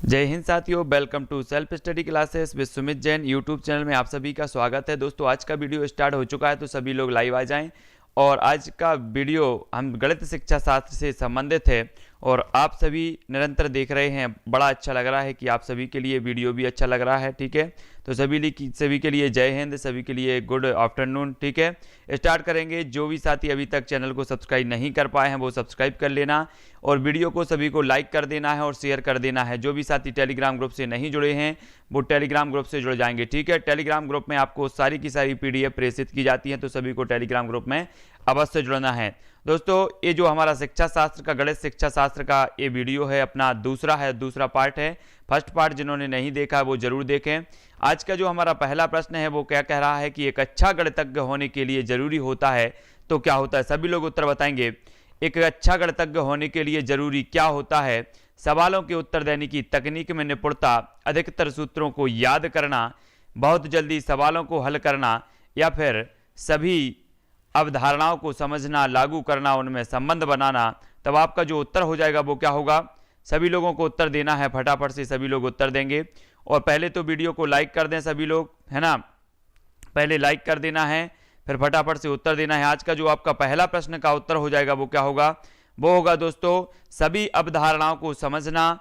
जय हिंद साथियों, welcome to self study classes with Sumit Jain YouTube channel में आप सभी का स्वागत है। दोस्तों, आज का वीडियो स्टार्ट हो चुका है, तो सभी लोग लाइव आ जाएं। और आज का वीडियो हम गणित शिक्षा शास्त्र से संबंधित है और आप सभी निरंतर देख रहे हैं। बड़ा अच्छा लग रहा है कि आप सभी के लिए वीडियो भी अच्छा लग रहा है। ठीक है, तो सभी के लिए जय हिंद, सभी के लिए गुड आफ्टरनून। ठीक है, स्टार्ट करेंगे। जो भी साथी अभी तक चैनल को सब्सक्राइब नहीं कर पाए हैं वो सब्सक्राइब कर लेना और वीडियो को सभी को लाइक कर देना है और शेयर कर देना है। जो भी साथी टेलीग्राम ग्रुप से नहीं जुड़े हैं वो टेलीग्राम ग्रुप से जुड़ जाएंगे। ठीक है, टेलीग्राम ग्रुप में आपको सारी की सारी पीडीएफ प्रेषित की जाती है, तो सभी को टेलीग्राम ग्रुप में अवश्य जुड़ना है। दोस्तों, ये जो हमारा शिक्षा शास्त्र का, गणित शिक्षा शास्त्र का ये वीडियो है, अपना दूसरा पार्ट है। फर्स्ट पार्ट जिन्होंने नहीं देखा वो जरूर देखें। आज का जो हमारा पहला प्रश्न है वो क्या कह रहा है कि एक अच्छा गणितज्ञ होने के लिए जरूरी होता है तो क्या होता है। सभी लोग उत्तर बताएंगे। एक अच्छा गणितज्ञ होने के लिए जरूरी क्या होता है? सवालों के उत्तर देने की तकनीक में निपुणता, अधिकतर सूत्रों को याद करना, बहुत जल्दी सवालों को हल करना, या फिर सभी अवधारणाओं को समझना, लागू करना, उनमें संबंध बनाना। तब आपका जो उत्तर हो जाएगा वो क्या होगा? सभी लोगों को उत्तर देना है, फटाफट से सभी लोग उत्तर देंगे। और पहले तो वीडियो को लाइक कर दें सभी लोग, है ना। पहले लाइक कर देना है, फिर फटाफट से उत्तर देना है। आज का जो आपका पहला प्रश्न का उत्तर हो जाएगा वो क्या होगा? वो होगा दोस्तों, सभी अवधारणाओं को समझना,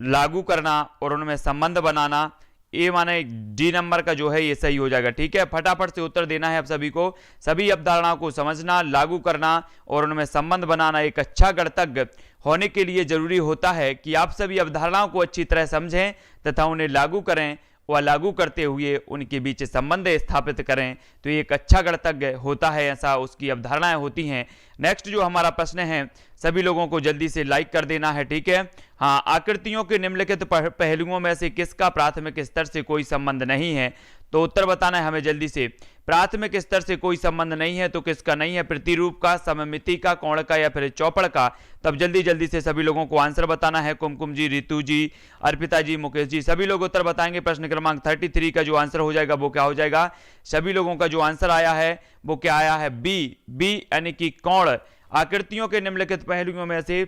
लागू करना और उनमें संबंध बनाना। ये माने डी नंबर का जो है ये सही हो जाएगा। ठीक है, फटाफट से उत्तर देना है आप सभी को। सभी अवधारणाओं को समझना, लागू करना और उनमें संबंध बनाना एक अच्छा गणितज्ञ होने के लिए जरूरी होता है कि आप सभी अवधारणाओं को अच्छी तरह समझें तथा उन्हें लागू करें व लागू करते हुए उनके बीच संबंध स्थापित करें, तो ये एक अच्छा गणितज्ञ होता है, ऐसा उसकी अवधारणाएं होती हैं। नेक्स्ट जो हमारा प्रश्न है, सभी लोगों को जल्दी से लाइक कर देना है। ठीक है, हाँ, आकृतियों के निम्नलिखित पहलुओं में से किसका प्राथमिक स्तर से कोई संबंध नहीं है? तो उत्तर बताना है हमें जल्दी से। प्राथमिक स्तर से कोई संबंध नहीं है तो किसका नहीं है? प्रतिरूप का, सममिति का, कोण का या फिर चौपड़ का? तब जल्दी जल्दी से सभी लोगों को आंसर बताना है। कुमकुम जी, रितु जी, अर्पिता जी, मुकेश जी, सभी लोग उत्तर बताएंगे। प्रश्न क्रमांक 33 का जो आंसर हो जाएगा वो क्या हो जाएगा? सभी लोगों का जो आंसर आया है वो क्या आया है? बी यानी कि कोण। आकृतियों के निम्नलिखित पहलुओं में से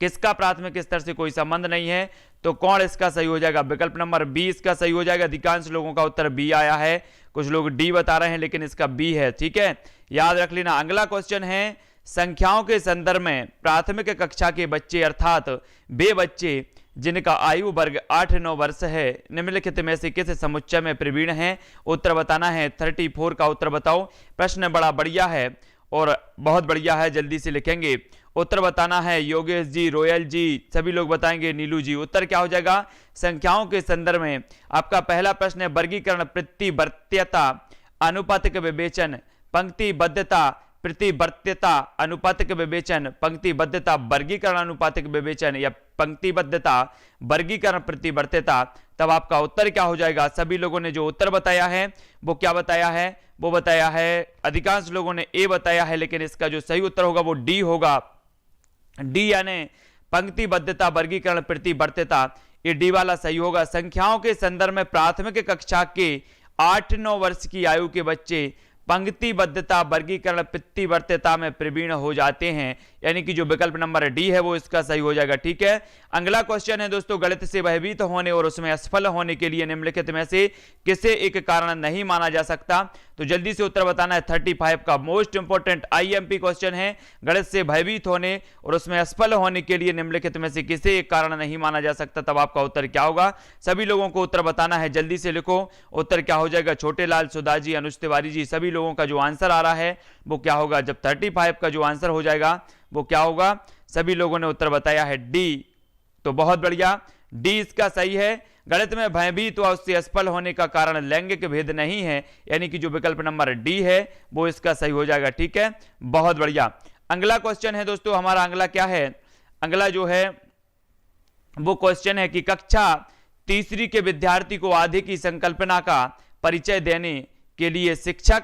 किसका प्राथमिक स्तर से कोई संबंध नहीं है? तो कौन इसका सही हो जाएगा? विकल्प नंबर बी इसका सही हो जाएगा। अधिकांश लोगों का उत्तर बी आया है, कुछ लोग डी बता रहे हैं लेकिन इसका बी है। ठीक है, याद रख लेना। अगला क्वेश्चन है, संख्याओं के संदर्भ में प्राथमिक कक्षा के बच्चे अर्थात वे बच्चे जिनका आयु वर्ग 8-9 वर्ष है निम्नलिखित में से किस समुच्चय में प्रवीण हैं? उत्तर बताना है। 34 का उत्तर बताओ। प्रश्न बड़ा बढ़िया है और बहुत बढ़िया है, जल्दी से लिखेंगे। उत्तर बताना है। योगेश जी, रोयल जी, सभी लोग बताएंगे। नीलू जी, उत्तर क्या हो जाएगा? संख्याओं के संदर्भ में आपका पहला प्रश्न है, वर्गीकरण, प्रतिवर्त्यता, अनुपातिक विवेचन, पंक्तिबद्धता, प्रतिवर्त्यता, अनुपातिक विवेचन, पंक्तिबद्धता, वर्गीकरण, अनुपातिक विवेचन या पंक्तिबद्धता, वर्गीकरण, प्रतिवर्त्यता। तब आपका उत्तर क्या हो जाएगा? सभी लोगों ने जो उत्तर बताया है वो क्या बताया है? वो बताया है, अधिकांश लोगों ने ए बताया है, लेकिन इसका जो सही उत्तर होगा वो डी होगा। डी यानी पंक्तिबद्धता, वर्गीकरण, प्रतिवर्त्यता, ये डी वाला सही होगा। संख्याओं के संदर्भ में प्राथमिक कक्षा के 8-9 वर्ष की आयु के बच्चे पंक्तिबद्धता, वर्गीकरण, प्रतिवर्त्यता में प्रवीण हो जाते हैं, यानी कि जो विकल्प नंबर डी है वो इसका सही हो जाएगा। ठीक है, अगला क्वेश्चन है दोस्तों, गणित से भयभीत होने और उसमें असफल होने के लिए निम्नलिखित में से किसे एक कारण नहीं माना जा सकता? तो जल्दी से उत्तर बताना है। 35 का मोस्ट इंपोर्टेंट आईएमपी क्वेश्चन है। गणित से भयभीत होने और उसमें असफल होने के लिए निम्नलिखित में से किसे एक कारण नहीं माना जा सकता? तब आपका उत्तर क्या होगा? सभी लोगों को उत्तर बताना है, जल्दी से लिखो। उत्तर क्या हो जाएगा? छोटे लाल, सुधा जी, अनुज तिवारी जी, सभी लोगों का जो आंसर आ रहा है वो क्या होगा? जब 35 का जो आंसर हो जाएगा वो क्या होगा? सभी लोगों ने उत्तर बताया है डी, तो बहुत बढ़िया, डी इसका सही है। गणित में भयभीत व उससे असफल होने का कारण लैंगिक भेद नहीं है, यानी कि जो विकल्प नंबर डी है वो इसका सही हो जाएगा। ठीक है, बहुत बढ़िया। अगला क्वेश्चन है दोस्तों हमारा, अगला क्या है? अगला जो है वो क्वेश्चन है कि कक्षा तीसरी के विद्यार्थी को आधे की संकल्पना का परिचय देने के लिए शिक्षक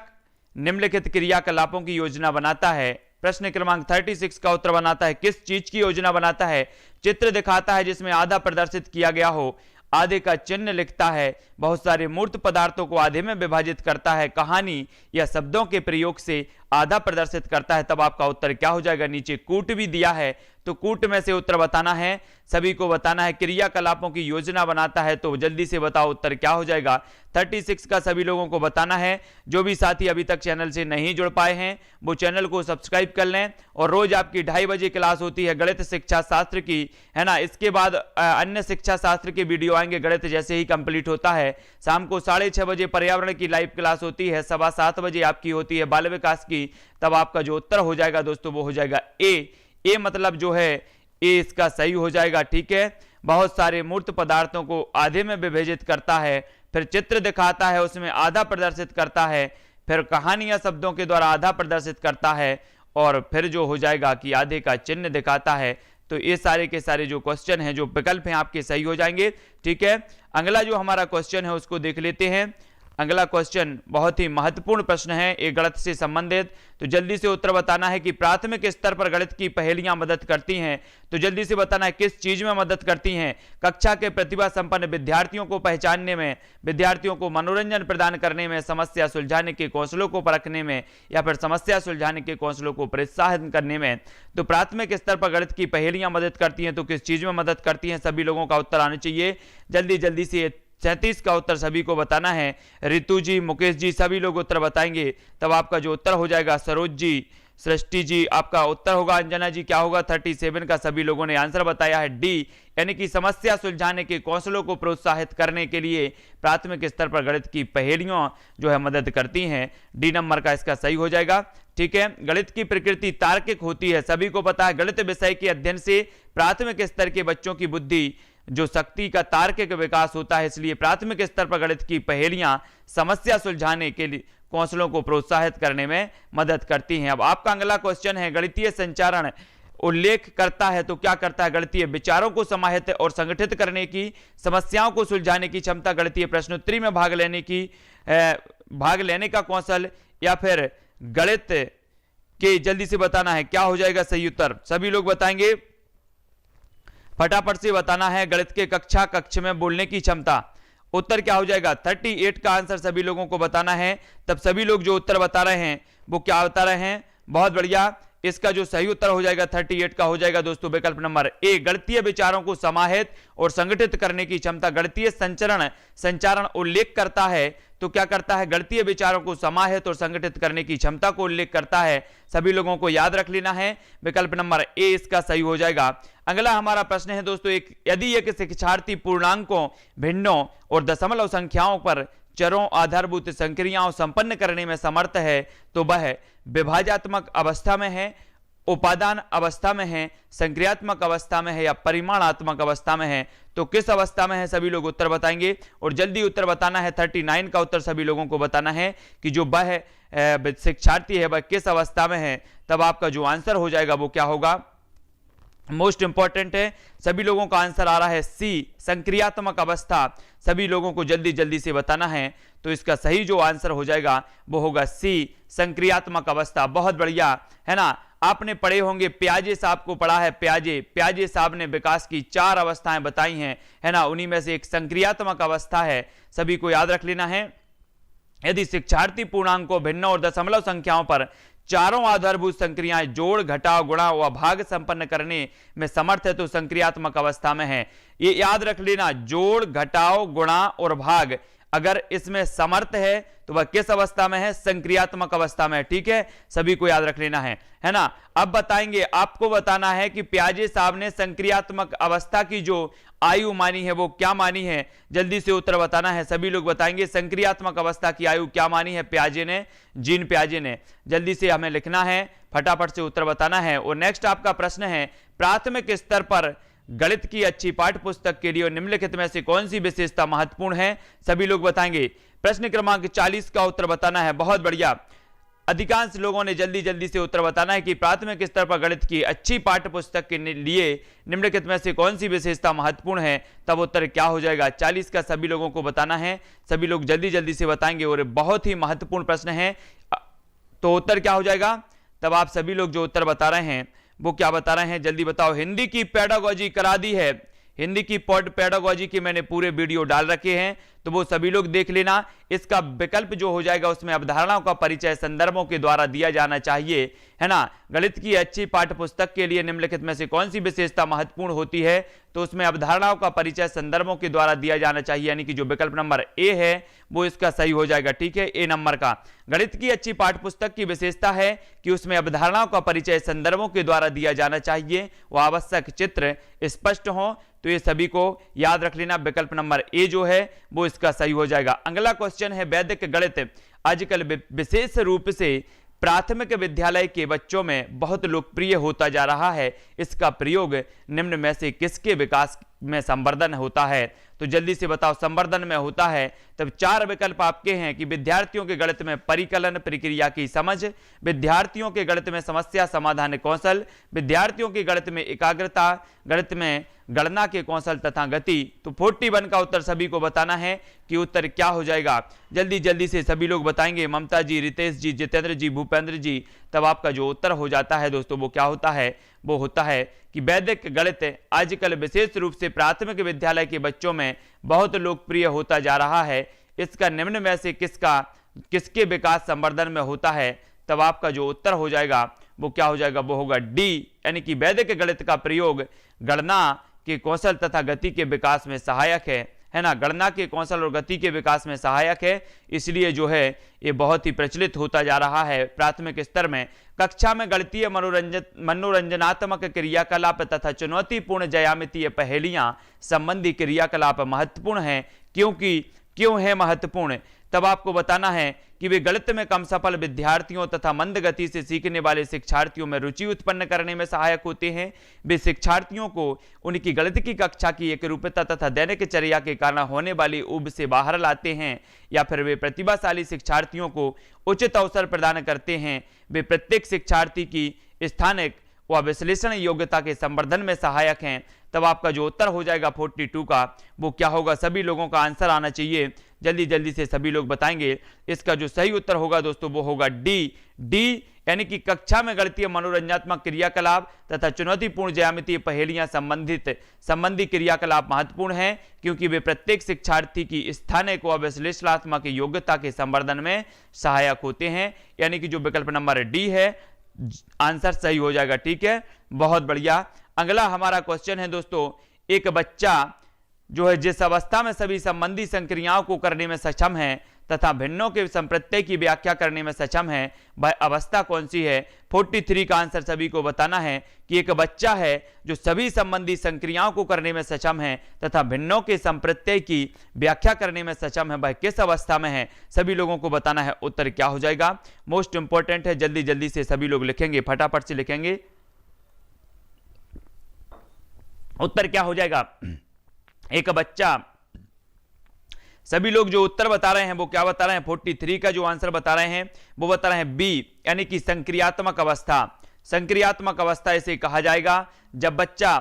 निम्नलिखित क्रियाकलापों की योजना बनाता है। प्रश्न क्रमांक 36 का उत्तर बनाता है। किस चीज की योजना बनाता है? चित्र दिखाता है जिसमें आधा प्रदर्शित किया गया हो, आधे का चिन्ह लिखता है, बहुत सारे मूर्त पदार्थों को आधे में विभाजित करता है, कहानी या शब्दों के प्रयोग से आधा प्रदर्शित करता है। तब आपका उत्तर क्या हो जाएगा? नीचे कूट भी दिया है तो कूट में से उत्तर बताना है, सभी को बताना है। क्रियाकलापों की योजना बनाता है, तो जल्दी से बताओ उत्तर क्या हो जाएगा। 36 का सभी लोगों को बताना है। जो भी साथी अभी तक चैनल से नहीं जुड़ पाए हैं वो चैनल को सब्सक्राइब कर लें। और रोज आपकी 2:30 बजे क्लास होती है गणित शिक्षा शास्त्र की, है ना। इसके बाद अन्य शिक्षा शास्त्र के वीडियो आएंगे गणित जैसे ही कंप्लीट होता है। शाम को 6:30 बजे पर्यावरण की लाइव क्लास होती है, 7:15 बजे आपकी होती है बाल विकास की। तब आपका जो उत्तर हो जाएगा दोस्तों वो हो जाएगा ए मतलब जो है ए इसका सही हो जाएगा, ठीक है। बहुत सारे मूर्त पदार्थों को आधे में विभाजित करता है, फिर चित्र दिखाता है उसमें आधा प्रदर्शित करता है, फिर कहानियां शब्दों के द्वारा आधा प्रदर्शित करता है, और फिर जो हो जाएगा कि आधे का चिन्ह दिखाता है। तो ये सारे के सारे जो क्वेश्चन हैं, जो विकल्प हैं आपके सही हो जाएंगे, ठीक है। अगला जो हमारा क्वेश्चन है उसको देख लेते हैं। अगला क्वेश्चन बहुत ही महत्वपूर्ण प्रश्न है, एक गणित से संबंधित। तो जल्दी से उत्तर बताना है कि प्राथमिक स्तर पर गणित की पहेलियां मदद करती हैं। तो जल्दी से बताना है किस चीज में मदद करती हैं। कक्षा के प्रतिभा संपन्न विद्यार्थियों को पहचानने में, विद्यार्थियों को मनोरंजन प्रदान करने में, समस्या सुलझाने के कौशलों को परखने में, या फिर समस्या सुलझाने के कौशलों को प्रोत्साहित करने में। तो प्राथमिक स्तर पर गणित की पहेलियां मदद करती हैं, तो किस चीज में मदद करती हैं, सभी लोगों का उत्तर आना चाहिए। जल्दी जल्दी से 37 का उत्तर सभी को बताना है। रितु जी, मुकेश जी सभी लोग उत्तर बताएंगे। तब आपका जो उत्तर हो जाएगा, सरोज जी, सृष्टि जी आपका उत्तर होगा। अंजना जी क्या होगा, 37 का सभी लोगों ने आंसर बताया है डी, यानी कि समस्या सुलझाने के कौशलों को प्रोत्साहित करने के लिए प्राथमिक स्तर पर गणित की पहेलियां जो है मदद करती हैं। डी नंबर का इसका सही हो जाएगा, ठीक है। गणित की प्रकृति तार्किक होती है, सभी को पता है। गणित विषय के अध्ययन से प्राथमिक स्तर के बच्चों की बुद्धि जो शक्ति का तार्किक विकास होता है, इसलिए प्राथमिक स्तर पर गणित की पहेलियां समस्या सुलझाने के लिए कौशलों को प्रोत्साहित करने में मदद करती हैं। अब आपका अगला क्वेश्चन है, गणितीय संचारण उल्लेख करता है तो क्या करता है। गणितीय विचारों को समाहित और संगठित करने की, समस्याओं को सुलझाने की क्षमता, गणितीय प्रश्नोत्तरी में भाग लेने का कौशल, या फिर गणित के, जल्दी से बताना है क्या हो जाएगा सही उत्तर, सभी लोग बताएंगे। फटाफट से बताना है। गणित के कक्ष में बोलने की क्षमता, उत्तर क्या हो जाएगा। 38 का आंसर सभी लोगों को बताना है। तब सभी लोग जो उत्तर बता रहे हैं वो क्या बता रहे हैं, बहुत बढ़िया। इसका जो सही उत्तर हो जाएगा 38 का हो जाएगा दोस्तों विकल्प नंबर ए, गणितीय विचारों को समाहित और संगठित करने की क्षमता। गणितीय संचारण उल्लेख करता है तो क्या करता है, गणितीय विचारों को समाहित और संगठित करने की क्षमता को उल्लेख करता है। सभी लोगों को याद रख लेना है, विकल्प नंबर ए इसका सही हो जाएगा। अगला हमारा प्रश्न है दोस्तों, यदि एक शिक्षार्थी पूर्णांकों, भिन्नों और दशमलव संख्याओं पर चरों, आधारभूत संक्रियाओं संपन्न करने में समर्थ है तो वह विभाज्यात्मक अवस्था में है, उपादान अवस्था में है, संक्रियात्मक अवस्था में है, या परिमाणात्मक अवस्था में है। तो किस अवस्था में है, सभी लोग उत्तर बताएंगे। और जल्दी उत्तर बताना है। 39 का उत्तर सभी लोगों को बताना है कि जो वह शिक्षार्थी है वह किस अवस्था में है। तब आपका जो आंसर हो जाएगा वो क्या होगा, मोस्ट इंपॉर्टेंट है। सभी लोगों का आंसर आ रहा है सी, संक्रियात्मक अवस्था। सभी लोगों को जल्दी जल्दी से बताना है। तो इसका सही जो आंसर हो जाएगा वो होगा सी, संक्रियात्मक अवस्था। बहुत बढ़िया, है ना। आपने पढ़े होंगे, प्याजे साहब को पढ़ा है। प्याजे साहब ने विकास की 4 अवस्थाएं बताई हैं, है ना। उन्हीं में से एक संक्रियात्मक अवस्था है, सभी को याद रख लेना है। यदि शिक्षार्थी पूर्णांकों, भिन्नों और दशमलव संख्याओं पर चारों आधारभूत संक्रियाएं जोड़, घटाव, गुणा व भाग संपन्न करने में समर्थ है तो संक्रियात्मक अवस्था में है। ये याद रख लेना, जोड़, घटाव, गुणा और भाग अगर इसमें समर्थ है तो वह किस अवस्था में है, संक्रियात्मक अवस्था में है, ठीक है। सभी को याद रख लेना है ना। अब बताएंगे, आपको बताना है कि प्याजे साहब ने संक्रियात्मक अवस्था की जो आयु मानी है वो क्या मानी है। जल्दी से उत्तर बताना है, सभी लोग बताएंगे संक्रियात्मक अवस्था की आयु क्या मानी है प्याजे ने, जीन प्याजे ने। जल्दी से हमें लिखना है, फटाफट से उत्तर बताना है। और नेक्स्ट आपका प्रश्न है, प्राथमिक स्तर पर गणित की अच्छी पाठ्य पुस्तक के लिए निम्नलिखित में से कौन सी विशेषता महत्वपूर्ण है, सभी लोग बताएंगे। प्रश्न क्रमांक 40 का उत्तर बताना है। बहुत बढ़िया, अधिकांश लोगों ने जल्दी जल्दी से उत्तर बताना है कि प्राथमिक स्तर पर गणित की अच्छी पाठ्य पुस्तक के लिए निम्नलिखित में से कौन सी विशेषता महत्वपूर्ण है। तब उत्तर क्या हो जाएगा, 40 का सभी लोगों को बताना है। सभी लोग जल्दी जल्दी से बताएंगे और बहुत ही महत्वपूर्ण प्रश्न है। तो उत्तर क्या हो जाएगा, तब आप सभी लोग जो उत्तर बता रहे हैं वो क्या बता रहे हैं, जल्दी बताओ। हिंदी की पेडागोजी करा दी है, हिंदी की पेडागोजी की मैंने पूरे वीडियो डाल रखे हैं, तो वो सभी लोग देख लेना। इसका विकल्प जो हो जाएगा उसमें अवधारणाओं का परिचय संदर्भों के द्वारा दिया जाना चाहिए, है ना। गणित की अच्छी पाठ्य पुस्तक के लिए निम्नलिखित में से कौन सी विशेषता महत्वपूर्ण होती है, तो उसमें अवधारणाओं का परिचय संदर्भों के द्वारा दिया जाना चाहिए, यानी कि जो विकल्प नंबर ए है वो इसका सही हो जाएगा। ठीक है, ए नंबर का। गणित की अच्छी पाठ्य पुस्तक की विशेषता है कि उसमें अवधारणाओं का परिचय संदर्भों के द्वारा दिया जाना चाहिए, वो आवश्यक चित्र स्पष्ट हो। तो ये सभी को याद रख लेना, विकल्प नंबर ए जो है वो इसका सही हो जाएगा। अगला क्वेश्चन है, वैदिक गणित आजकल विशेष रूप से प्राथमिक विद्यालय के बच्चों में बहुत लोकप्रिय होता जा रहा है, इसका प्रयोग निम्न में से किसके विकास में संवर्धन होता है, तो जल्दी से बताओ। संवर्धन में होता है तब चार विकल्प आपके हैं कि विद्यार्थियों के गणित में परिकलन प्रक्रिया की समझ, विद्यार्थियों के गणित में समस्या समाधान कौशल, विद्यार्थियों के गणित में एकाग्रता, गणित में गणना के कौशल तथा गति। तो 41 का उत्तर सभी को बताना है कि उत्तर क्या हो जाएगा। जल्दी जल्दी से सभी लोग बताएंगे, ममता जी, रितेश जी, जितेंद्र जी, भूपेंद्र जी। तब आपका जो उत्तर हो जाता है दोस्तों वो क्या होता है, वो होता है कि वैदिक गणित आजकल विशेष रूप से प्राथमिक विद्यालय के बच्चों में बहुत लोकप्रिय होता जा रहा है, इसका निम्न में से किसके विकास संवर्धन में होता है। तब आपका जो उत्तर हो जाएगा वो क्या हो जाएगा, वो होगा डी, यानी कि वैदिक गणित का प्रयोग गणना के कौशल तथा गति के विकास में सहायक है ना। गणना के कौशल और गति के विकास में सहायक है, इसलिए जो है ये बहुत ही प्रचलित होता जा रहा है प्राथमिक स्तर में। कक्षा में गणितीय मनोरंजनात्मक क्रियाकलाप तथा चुनौतीपूर्ण ज्यामितीय पहेलियां संबंधी क्रियाकलाप महत्वपूर्ण है, क्यों है महत्वपूर्ण। तब आपको बताना है कि वे गणित में कम सफल विद्यार्थियों तथा मंद गति से सीखने वाले शिक्षार्थियों में रुचि उत्पन्न करने में सहायक होते हैं। वे शिक्षार्थियों को उनकी गणित की कक्षा की एकरूपता तथा दैनिक चर्या के कारण होने वाली ऊब से बाहर लाते हैं, या फिर वे प्रतिभाशाली शिक्षार्थियों को उचित अवसर प्रदान करते हैं। वे प्रत्येक शिक्षार्थी की स्थानिक व विश्लेषण योग्यता के संवर्धन में सहायक हैं। तब आपका जो उत्तर हो जाएगा 42 का वो क्या होगा, सभी लोगों का आंसर आना चाहिए। जल्दी जल्दी से सभी लोग बताएंगे। इसका जो सही उत्तर होगा दोस्तों वो होगा डी, यानी कि कक्षा में गणितीय मनोरंजनात्मक क्रियाकलाप तथा चुनौतीपूर्ण ज्यामितीय पहेलियां संबंधी क्रियाकलाप महत्वपूर्ण हैं, क्योंकि वे प्रत्येक शिक्षार्थी की स्थानिक व विश्लेषणात्मक योग्यता के संवर्धन में सहायक होते हैं, यानी कि जो विकल्प नंबर डी है आंसर सही हो जाएगा। ठीक है, बहुत बढ़िया। अगला हमारा क्वेश्चन है दोस्तों, एक बच्चा जो है जिस अवस्था में सभी संबंधी संक्रियाओं को करने में सक्षम है तथा भिन्नों के संप्रत्यय की व्याख्या करने में सक्षम है, वह अवस्था कौन सी है। 43 का आंसर सभी को बताना है कि एक बच्चा है जो सभी संबंधी संक्रियाओं को करने में सक्षम है तथा भिन्नों के संप्रत्यय की व्याख्या करने में सक्षम है, वह किस अवस्था में है, सभी लोगों को बताना है। उत्तर क्या हो जाएगा, मोस्ट इंपॉर्टेंट है, जल्दी जल्दी से सभी लोग लिखेंगे, फटाफट से लिखेंगे। उत्तर क्या हो जाएगा, एक बच्चा, सभी लोग जो उत्तर बता रहे हैं वो क्या बता रहे हैं, 43 का जो आंसर बता रहे हैं वो बता रहे हैं बी, यानी कि संक्रियात्मक अवस्था। संक्रियात्मक अवस्था इसे कहा जाएगा जब बच्चा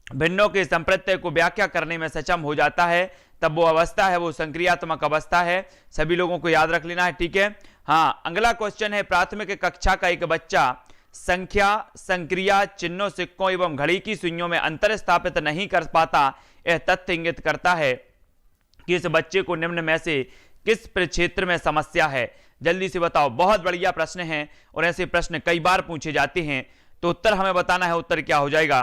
भिन्नों के संप्रत्यय को व्याख्या करने में सक्षम हो जाता है, तब वो अवस्था है वो संक्रियात्मक अवस्था है। सभी लोगों को याद रख लेना है। ठीक है, हाँ। अगला क्वेश्चन है, प्राथमिक कक्षा का एक बच्चा संख्या, संक्रिया, चिन्हों, सिक्कों एवं घड़ी की सुइयों में अंतर स्थापित नहीं कर पाता। यह तथ्य इंगित करता है कि इस बच्चे को निम्न में से किस क्षेत्र में समस्या है। जल्दी से बताओ, बहुत बढ़िया प्रश्न है और ऐसे प्रश्न कई बार पूछे जाते हैं, तो उत्तर हमें बताना है। उत्तर क्या हो जाएगा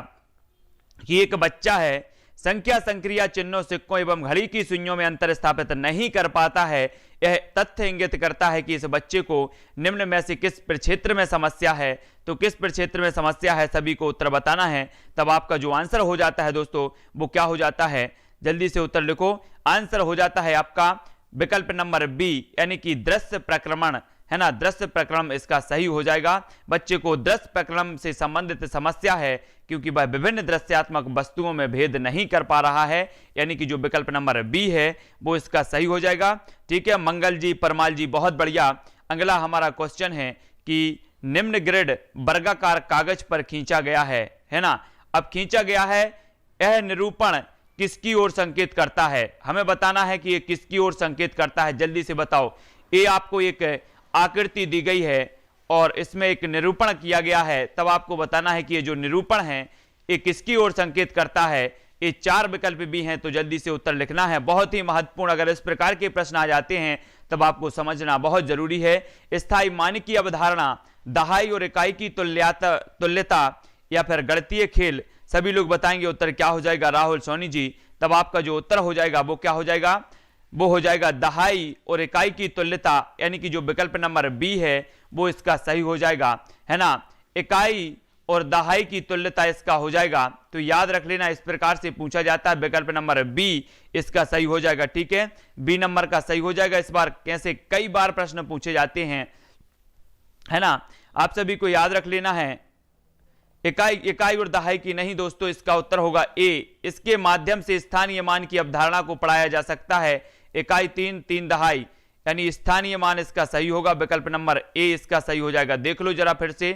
कि एक बच्चा है संख्या, संक्रिया, चिन्हों, सिक्कों एवं घड़ी की सुइयों में अंतर स्थापित नहीं कर पाता है। यह तथ्य इंगित करता है कि इस बच्चे को निम्न में से किस प्रक्षेत्र में समस्या है। तो किस प्रक्षेत्र में समस्या है सभी को उत्तर बताना है। तब आपका जो आंसर हो जाता है दोस्तों वो क्या हो जाता है, जल्दी से उत्तर लिखो। आंसर हो जाता है आपका विकल्प नंबर बी, यानी कि दृश्य प्रक्रमण, है ना। दृश्य प्रक्रम इसका सही हो जाएगा। बच्चे को दृश्य प्रक्रम से संबंधित समस्या है क्योंकि वह विभिन्न दृश्यात्मक वस्तुओं में भेद नहीं कर पा रहा है, यानी कि जो विकल्प नंबर बी है वो इसका सही हो जाएगा। ठीक है, मंगल जी, परमाल जी, बहुत बढ़िया। अगला हमारा क्वेश्चन है कि निम्न ग्रिड वर्गाकार कागज पर खींचा गया है ना। अब खींचा गया है, यह निरूपण किसकी ओर संकेत करता है, हमें बताना है कि ये किसकी ओर संकेत करता है। जल्दी से बताओ। ये आपको एक आकृति दी गई है और इसमें एक निरूपण किया गया है, तब आपको बताना है कि ये जो निरूपण है ये किसकी ओर संकेत करता है। ये 4 विकल्प भी हैं, तो जल्दी से उत्तर लिखना है, बहुत ही महत्वपूर्ण। अगर इस प्रकार के प्रश्न आ जाते हैं तब आपको समझना बहुत जरूरी है। स्थायी मानक की अवधारणा, दहाई और इकाई की तुल्यता या फिर गणितीय खेल, सभी लोग बताएंगे उत्तर क्या हो जाएगा राहुल सोनी जी। तब आपका जो उत्तर हो जाएगा वो क्या हो जाएगा, वो हो जाएगा दहाई और इकाई की तुल्यता, यानी कि जो विकल्प नंबर बी है वो इसका सही हो जाएगा, है ना। इकाई और दहाई की तुल्यता इसका हो जाएगा। तो याद रख लेना, इस प्रकार से पूछा जाता है, विकल्प नंबर बी इसका सही हो जाएगा, ठीक है, बी नंबर का सही हो जाएगा। इस बार कैसे कई बार प्रश्न पूछे जाते हैं, है ना, आप सभी को याद रख लेना है। इकाई और दहाई की नहीं दोस्तों, इसका उत्तर होगा ए। इसके माध्यम से स्थानीय मान की अवधारणा को पढ़ाया जा सकता है। इकाई 3, 3 दहाई, यानी स्थानीय मान इसका सही होगा, विकल्प नंबर ए इसका सही हो जाएगा। देख लो जरा फिर से,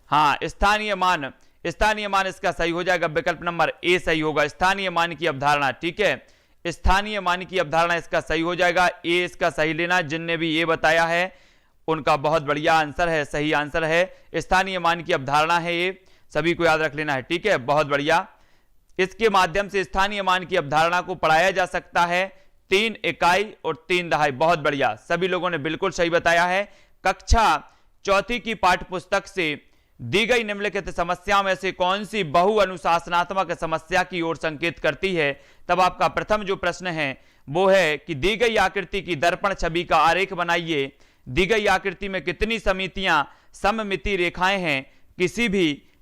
हाँ, स्थानीय मान इसका सही हो जाएगा, विकल्प नंबर ए सही होगा। स्थानीय मान की अवधारणा, ठीक है, स्थानीय मान की अवधारणा इसका सही हो जाएगा, ए इसका सही लेना। जिनने भी ये बताया है उनका बहुत बढ़िया आंसर है, सही आंसर है, स्थानीय मान की अवधारणा है, ये सभी को याद रख लेना है, ठीक है, बहुत बढ़िया। इसके माध्यम से स्थानीय मान की अवधारणा को पढ़ाया जा सकता है, 3 इकाई और 3 दहाई, बहुत बढ़िया, सभी लोगों ने बिल्कुल सही बताया है। कक्षा 4 की पाठ्य पुस्तक से दी गई निम्नलिखित समस्याओं में से कौन सी बहु अनुशासनात्मक समस्या की ओर संकेत करती है। तब आपका प्रथम जो प्रश्न है वो है कि दी गई आकृति की दर्पण छवि का आरेख बनाइए। दी गई आकृति में कितनी समितियां सममिति रेखाएं हैं।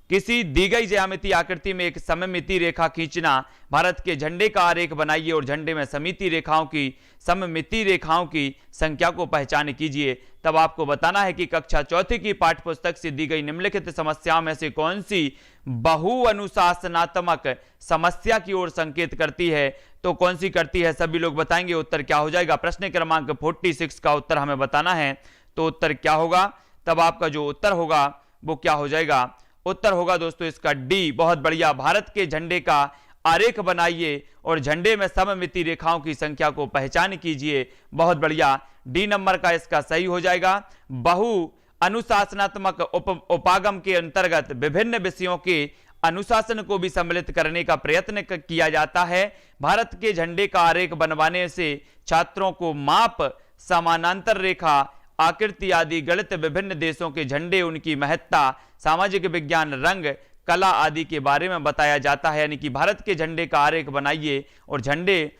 किसी दी गई ज्यामितीय आकृति में एक सममिति रेखा खींचना। भारत के झंडे का आरेख बनाइए और झंडे में सममिति रेखाओं की संख्या को पहचान कीजिए। तब आपको बताना है कि कक्षा 4 की पाठ्य पुस्तक से दी गई निम्नलिखित समस्याओं में से कौन सी बहु अनुशासनात्मक समस्या की ओर संकेत करती है। तो कौन सी करती है, सभी लोग बताएंगे, उत्तर क्या हो जाएगा। प्रश्न क्रमांक 46 का उत्तर हमें बताना है, तो उत्तर क्या होगा। तब आपका जो उत्तर होगा वो क्या हो जाएगा, उत्तर होगा दोस्तों इसका डी, बहुत बढ़िया। भारत के झंडे का आरेख बनाइए और झंडे में सममिति रेखाओं की संख्या को पहचान कीजिए, बहुत बढ़िया, डी नंबर का इसका सही हो जाएगा। बहु अनुशासनात्मक उपागम के अंतर्गत विभिन्न विषयों के अनुशासन को भी सम्मिलित करने का प्रयत्न किया जाता है। भारत के झंडे का आरेख बनवाने से छात्रों को माप, समानांतर रेखा, आकृति आदि, गणित, विभिन्न देशों के झंडे, उनकी महत्ता, सामाजिक विज्ञान, रंग, कला आदि के बारे में बताया जाता है। यानी कि भारत के झंडे का आरेख बनाइए और झंडे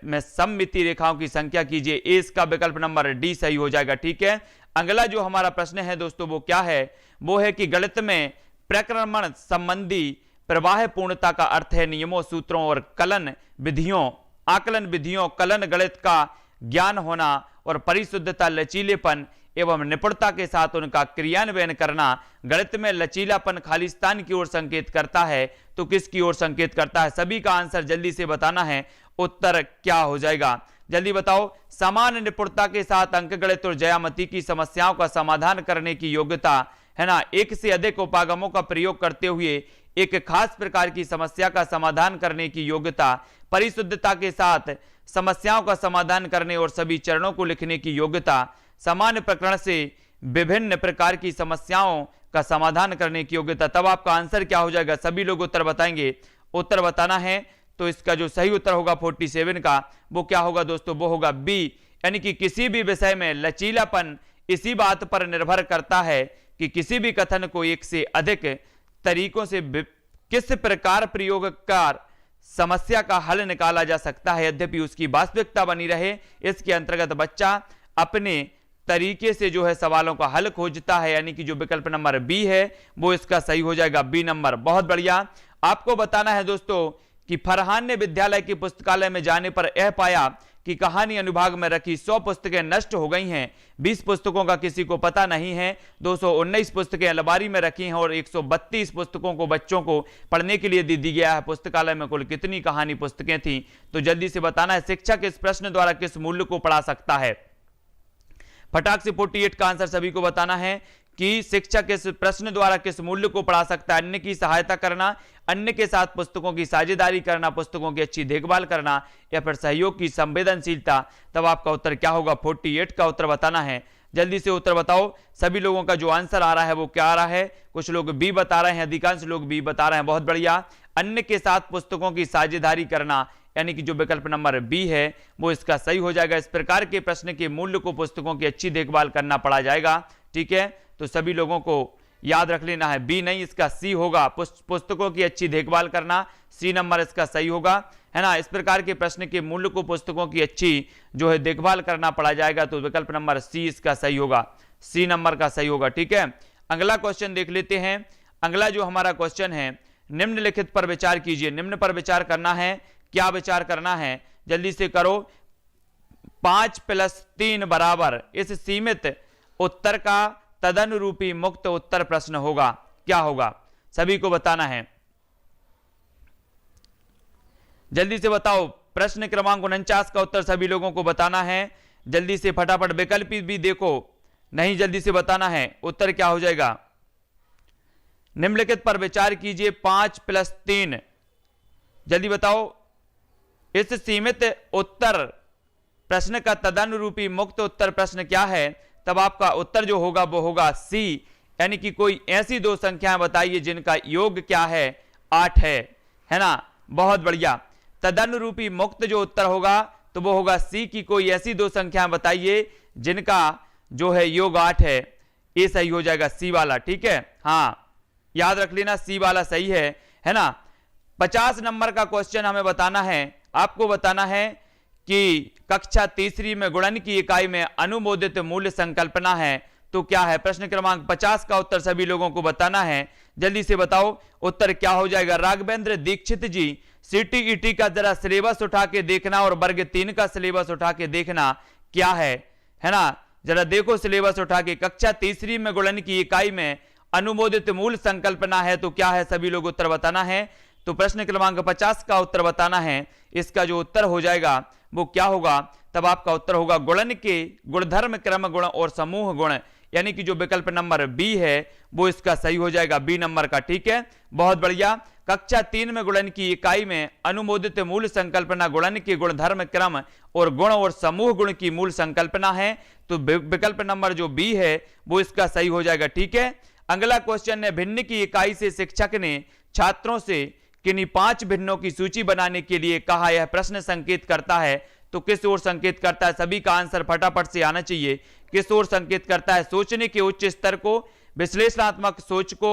में सममिति रेखाओं की संख्या कीजिए, ए इसका विकल्प नंबर डी सही हो जाएगा, ठीक है। अगला जो हमारा प्रश्न है दोस्तों वो क्या है, वो है कि गणित में प्रक्रमण संबंधी प्रवाह पूर्णता का अर्थ है नियमों, सूत्रों और आकलन विधियों, कलन गणित का ज्ञान होना और परिशुद्धता, लचीलेपन एवं निपुणता के साथ उनका क्रियान्वयन करना। गणित में लचीलापन खालिस्तान की ओर संकेत करता है, तो किसकी ओर संकेत करता है, सभी का आंसर जल्दी से बताना है। उत्तर क्या हो जाएगा, जल्दी बताओ। समान निपुणता के साथ अंकगणित और ज्यामिति की समस्याओं का समाधान करने की योग्यता, है ना, एक से अधिक उपागमों का प्रयोग करते हुए एक खास प्रकार की समस्या का समाधान करने की योग्यता, परिशुद्धता के साथ समस्याओं का समाधान करने और सभी चरणों को लिखने की योग्यता, समान प्रकरण से विभिन्न प्रकार की समस्याओं का समाधान करने की योग्यता। तब आपका आंसर क्या हो जाएगा, सभी लोग उत्तर बताएंगे, उत्तर बताना है। तो इसका जो सही उत्तर होगा 47 का, वो क्या होगा दोस्तों, वो होगा बी, यानी कि किसी भी विषय में लचीलापन इसी बात पर निर्भर करता है कि किसी भी कथन को एक से अधिक तरीकों से किस प्रकार प्रयोगकार समस्या का हल निकाला जा सकता है, यद्यपि उसकी वास्तविकता बनी रहे। इसके अंतर्गत बच्चा अपने तरीके से जो है सवालों का हल खोजता है, यानी कि जो विकल्प नंबर बी है वो इसका सही हो जाएगा, बी नंबर, बहुत बढ़िया। आपको बताना है दोस्तों कि फरहान ने विद्यालय की पुस्तकालय में जाने पर यह पाया कि कहानी अनुभाग में रखी 100 पुस्तकें नष्ट हो गई हैं, 20 पुस्तकों का किसी को पता नहीं है, 219 पुस्तकें अलमारी में रखी हैं और 132 पुस्तकों को बच्चों को पढ़ने के लिए दे दी गया है। पुस्तकालय में कुल कितनी कहानी पुस्तकें थीं, तो जल्दी से बताना है। शिक्षक इस प्रश्न द्वारा किस मूल्य को पढ़ा सकता है, फटाक से 48 का आंसर सभी को बताना है कि शिक्षक इस प्रश्न द्वारा किस मूल्य को पढ़ा सकता है। अन्य की सहायता करना, अन्य के साथ पुस्तकों की साझेदारी करना, पुस्तकों की अच्छी देखभाल करना या फिर सहयोग की संवेदनशीलता। तब आपका उत्तर क्या होगा, 48 का उत्तर बताना है। जल्दी से उत्तर बताओ। सभी लोगों का जो आंसर आ रहा है वो क्या आ रहा है? कुछ लोग बी बता रहे हैं, अधिकांश लोग बी बता रहे हैं, बहुत बढ़िया। अन्य के साथ पुस्तकों की साझेदारी करना, यानी कि जो विकल्प नंबर बी है वो इसका सही हो जाएगा। इस प्रकार के प्रश्न के मूल्य को पुस्तकों की अच्छी देखभाल करना पड़ा जाएगा। ठीक है, तो सभी लोगों को याद रख लेना है, बी नहीं इसका सी होगा, पुस्तकों की अच्छी देखभाल करना, सी नंबर इसका सही होगा, है ना। इस प्रकार के प्रश्न के मूल्य को पुस्तकों की अच्छी जो है देखभाल करना पड़ा जाएगा, तो विकल्प नंबर सी इसका सही होगा, सी नंबर का सही होगा। ठीक है, अगला क्वेश्चन देख लेते हैं। अगला जो हमारा क्वेश्चन है, निम्नलिखित पर विचार कीजिए। निम्न पर विचार करना है, क्या विचार करना है? जल्दी से करो। 5 + 3 बराबर इस सीमित उत्तर का तदनुरूपी मुक्त उत्तर प्रश्न होगा, क्या होगा? सभी को बताना है, जल्दी से बताओ। प्रश्न क्रमांक 49 का उत्तर सभी लोगों को बताना है, जल्दी से फटाफट। विकल्प भी देखो, नहीं जल्दी से बताना है उत्तर क्या हो जाएगा। निम्नलिखित पर विचार कीजिए, 5 + 3, जल्दी बताओ। इस सीमित उत्तर प्रश्न का तदनुरूपी मुक्त उत्तर प्रश्न क्या है? तब आपका उत्तर जो होगा वो होगा सी, यानी कि कोई ऐसी दो संख्याएं बताइए जिनका योग क्या है? 8 है ना, बहुत बढ़िया। तदनुरूपी मुक्त जो उत्तर होगा तो वो होगा सी की कोई ऐसी दो संख्याएं बताइए जिनका जो है योग 8 है, ये सही हो जाएगा, सी वाला। ठीक है, हाँ याद रख लेना, सी वाला सही है ना। 50 नंबर का क्वेश्चन हमें बताना है, आपको बताना है कि कक्षा तीसरी में गुणन की इकाई में अनुमोदित मूल्य संकल्पना है, तो क्या है? प्रश्न क्रमांक 50 का उत्तर सभी लोगों को बताना है, जल्दी से बताओ उत्तर क्या हो जाएगा। राघवेंद्र दीक्षित जी, सीटीईटी का जरा सिलेबस उठा के देखना और वर्ग 3 का सिलेबस उठा के देखना क्या है ना। जरा देखो सिलेबस उठा के, कक्षा तीसरी में गुणन की इकाई में अनुमोदित मूल संकल्पना है, तो क्या है? सभी लोग उत्तर बताना है। तो प्रश्न क्रमांक 50 का उत्तर बताना है, इसका जो उत्तर हो जाएगा वो क्या होगा? तब आपका उत्तर होगा गुणन के गुणधर्म, क्रम गुण और समूह गुण, यानी कि जो विकल्प नंबर बी है वो इसका सही हो जाएगा, बी नंबर का। ठीक है, बहुत बढ़िया। कक्षा 3 में गुणन की इकाई में अनुमोदित मूल संकल्पना गुणन के गुणधर्म, क्रम और गुण और समूह गुण की मूल संकल्पना है, तो विकल्प नंबर जो बी है वो इसका सही हो जाएगा। ठीक है, अगला क्वेश्चन है, भिन्न की इकाई से शिक्षक ने छात्रों से किन्हीं 5 भिन्नों की सूची बनाने के लिए कहा। यह प्रश्न संकेत करता है, तो किस ओर संकेत करता है? सभी का आंसर फटाफट से आना चाहिए। किस ओर संकेत करता है? सोचने के उच्च स्तर को, विश्लेषणात्मक सोच को,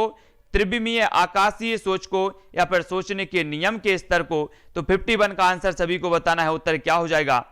त्रिविमीय आकाशीय सोच को, या फिर सोचने के नियम के स्तर को। तो 51 का आंसर सभी को बताना है, उत्तर क्या हो जाएगा।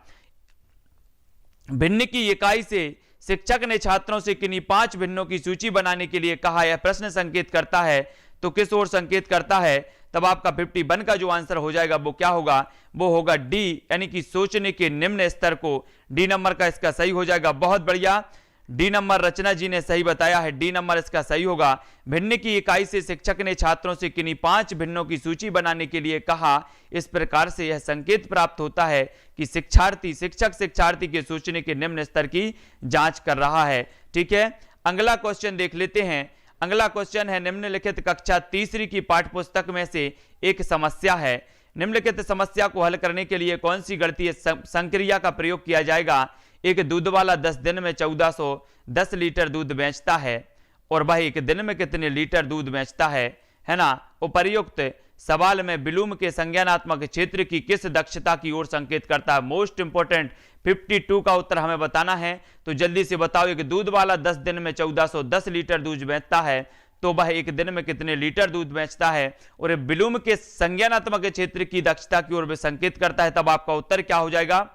भिन्न की इकाई से शिक्षक ने छात्रों से किन्हीं 5 भिन्नों की सूची बनाने के लिए कहा। यह प्रश्न संकेत करता है, तो किस ओर संकेत करता है? तब आपका 51 का जो आंसर हो जाएगा वो क्या होगा? वो होगा डी, यानी कि सोचने के निम्न स्तर को। डी नंबर का इसका सही हो जाएगा, बहुत बढ़िया। डी नंबर रचना जी ने सही बताया है, डी नंबर इसका सही होगा। भिन्न की इकाई से शिक्षक ने छात्रों से किन्हीं 5 भिन्नों की सूची बनाने के लिए कहा। इस प्रकार से यह संकेत प्राप्त होता है कि शिक्षक शिक्षार्थी के सोचने के निम्न स्तर की जांच कर रहा है। ठीक है, अगला क्वेश्चन देख लेते हैं। अगला क्वेश्चन है, निम्नलिखित कक्षा तीसरी की पाठ्यपुस्तक में से एक समस्या है। निम्नलिखित समस्या को हल करने के लिए कौन सी गणितीय संक्रिया का प्रयोग किया जाएगा? एक दूध वाला 10 दिन में 1410 लीटर दूध बेचता है, और वह एक दिन में कितने लीटर दूध बेचता है ना। उपर्युक्त सवाल में ब्लूम के संज्ञानात्मक क्षेत्र की किस दक्षता की ओर संकेत करता है? मोस्ट इंपोर्टेंट 52 का उत्तर हमें बताना है, तो जल्दी से बताओ। एक दूध वाला 10 दिन में 1410 लीटर दूध बेचता है, तो वह एक दिन में कितने लीटर दूध बेचता है? और ब्लूम के संज्ञानात्मक क्षेत्र की दक्षता की ओर भी संकेत करता है, तब आपका उत्तर क्या हो जाएगा?